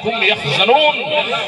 هم يحزنون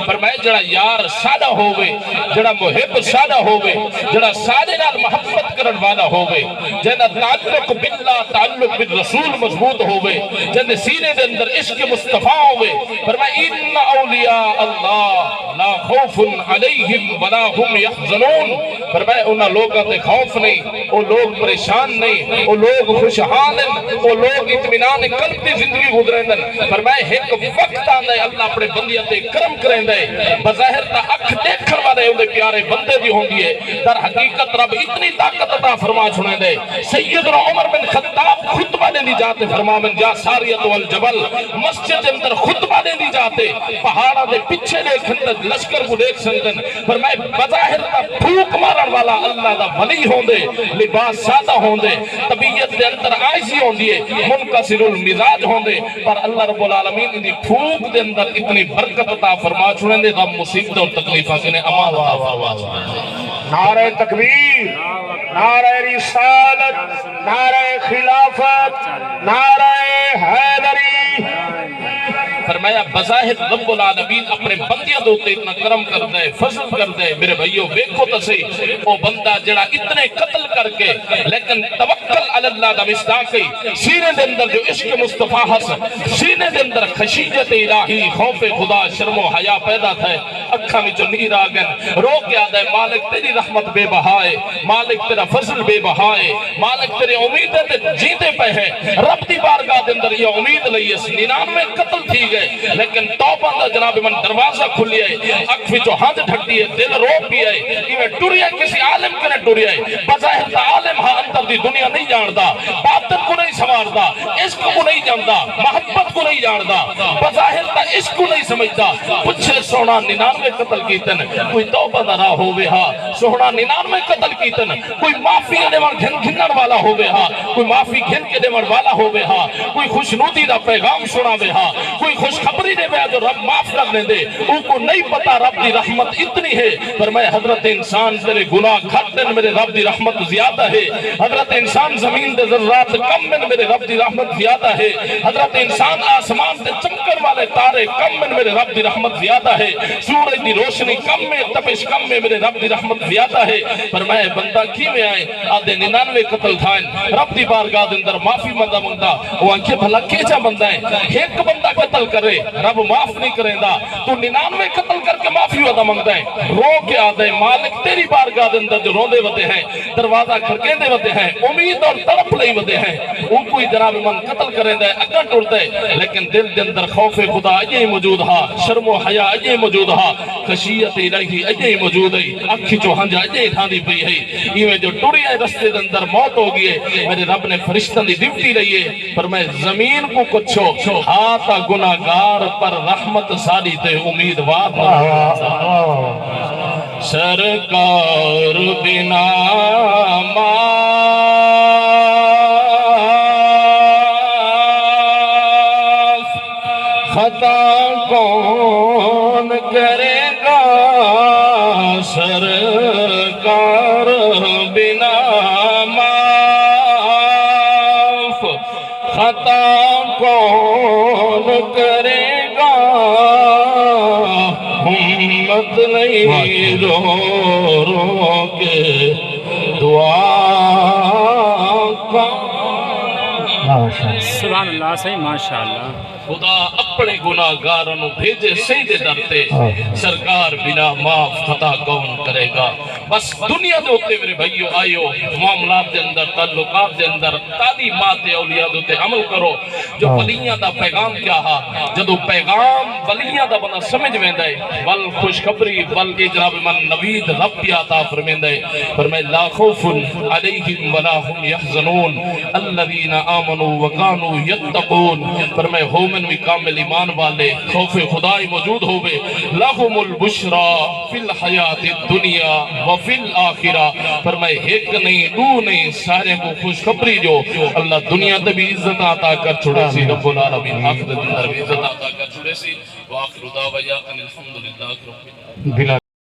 فرمایا جڑا یار سادہ ہووے جڑا محب سادہ ہووے جڑا سادے نال محبت کرن والا ہووے جنہ تعلق باللہ تعلق بالرسول مضبوط ہووے جنہ سینے دے اندر عشق مصطفیٰ ہووے فرمایا ان اولیاء اللہ لا خوف علیہم ولا هم يحزنون فرمایا انہاں لوگاں تے خوف نہیں وہ لوگ پریشان نہیں وہ لوگ خوشحال ہیں وہ لوگ اطمینان قلب دی زندگی گزرندن فرمایا ایک وقت آندا ہے اللہ اپنے بندیاں تے کرم کریندا ہے بظاہر تا اکھ دیکھن والے اون دے پیارے بندے دی ہوندی ہے در حقیقت رب اتنی طاقت عطا فرما چھوڑیندا ہے سیدنا عمر بن خطاب خطبہ دیندی جاتے فرماون جا ساریت والجبل مسجد دے اندر خطبہ دیندی جاتے پہاڑاں دے پیچھے دیکھن لشکر کو دیکھ سندن فرمایا بظاہر تا پھوک مارن والا اللہ دا ولی ہوندے لباس سادہ ہوندے طبیعت دے اندر عاجزی ہوندی ہے منکسر المزاج ہوندے پر اللہ رب العالمین دی پھوک دے اندر اتنی برکت عطا فرما چھوڑندے غم مصیبت اور تکلیفاں سے امان عطا فرما چھوڑندے نعرہ تکبیر نعرہ رسالت نعرہ خلافت نعرہ حیدری فرمایا بظاہر رب العالمین اپنے بندیاں دوتے اتنا کرم کر دے فضل کر دے میرے بھائیو بیکھو تسی وہ بندہ جڑا اتنے قتل کر کے لیکن توکل علی اللہ دا مصداقی سینے دے اندر جو عشق مصطفیٰ حسن سینے دے اندر خشیت الہی خوف خدا شرم و حیا پیدا تھے اکھا میں جو نیر آگن رو کے آدھے مالک تیری رحمت بے بہائے مالک تیرا فضل بے بہائے مالک تیرے امیدیں تے جیتے پہ ہے رب دی بارگاہ دے اندر یہ امید لئی اس 99 قتل تھی گئے لیکن توبہ دا جناب من دروازہ کھلی ہے اکھ جو ہاتھ ڈھٹی ہے دل رو پی ہے یہ ٹوری ہے کسی عالم کے نے ٹوری ہے بظاہر تا عالم ہاں اندر دی دنیا نہیں جاندا باطن کو نہیں سماردا عشق کو نہیں جاندا محبت کو نہیں جاندا بظاہر تا عشق کو نہیں سمجھدا پچھے سونا 99 قتل کیتن کوئی توبہ دا راہ ہووے ہاں سونا 99 قتل کیتن کوئی معافی دیوان گھنن والا ہووے ہاں کوئی معافی گھن کے دیوان والا ہووے ہاں کوئی خوشنودی دا پیغام سناوے ہاں کوئی خوشخبری دے وے جو رب معاف کر لیں دے ان کو نہیں پتا رب دی رحمت اتنی ہے پر میں حضرت انسان تیرے گناہ گھٹن میرے رب دی رحمت زیادہ ہے حضرت انسان زمین دے ذرات کم من میرے رب دی رحمت زیادہ ہے حضرت انسان آسمان دے چمکر والے تارے کم من میرے رب دی رحمت زیادہ ہے سورج دی روشنی کم میں تپش کم میں میرے رب دی رحمت زیادہ ہے پر میں بندہ کی میں آئے آدھے 99 قتل تھائیں رب دی بارگاہ دے اندر معافی مندہ مندہ وہ آنکھیں بھلا کیجا بندہ ہے ایک بندہ قتل کرے رب معاف نہیں کریں دا تو 99 قتل کر کے معافی وعدہ منگتا ہے رو کے آدھے مالک تیری بارگاہ دے اندر جو روندے وتے ہیں دروازہ کھڑکیندے وتے ہیں امید اور تڑپ لئی وتے ہیں وہ کوئی جناب من قتل کریں دے اگاں ٹرتے لیکن دل دے اندر خوف خدا اجے موجود ہا شرم و حیا اجے موجود ہا خشیت الہی اجے موجود ہے اکھی جو ہنجا اجے کھاندی پئی ہے ایویں جو ٹری ہے رستے دے اندر موت ہو گئی ہے میرے رب نے فرشتوں دی ڈیوٹی لئی ہے پر میں زمین کو کچھو ہاتھا گناہگار پر رحمت ساری تے امیدوار سرکار بنا معاف خطا کون کرے گا سرکار بنا معاف خطا کون کرے گا ہمت نہیں رو رو کے دعا کا سبحان اللہ صحیح ماشاءاللہ خدا اپنے گناہگاروں بھیجے سیدے درتے سرکار بنا معاف خطا کون کرے گا بس دنیا دے ہوتے میرے بھائیو آئیو معاملات دے اندر تعلقات دے اندر تعلیمات اولیاء دے عمل کرو جو ولیاں دا پیغام کیا ہا جدو پیغام ولیاں دا بنا سمجھ ویندہ ہے ول خوشخبری ول جناب من نوید رب کی عطا فرمیندہ ہے فرمائے لا خوف علیہم ولا هم يحزنون الذین آمنوا وکانوا یتقون فرمائے ہومن بھی کامل ایمان والے خوف خدای موجود ہوئے لہم البشرا فی الحیات الدنیا وفی الآخرہ فرمائے ایک نہیں دو نہیں سارے کو خوشخبری جو اللہ دنیا تے بھی عزت عطا کر چھوڑے سی رب العالمین آخرت اندر بھی عزت عطا کر چھوڑے سی وآخر دعوایا ان الحمدللہ رب العالمین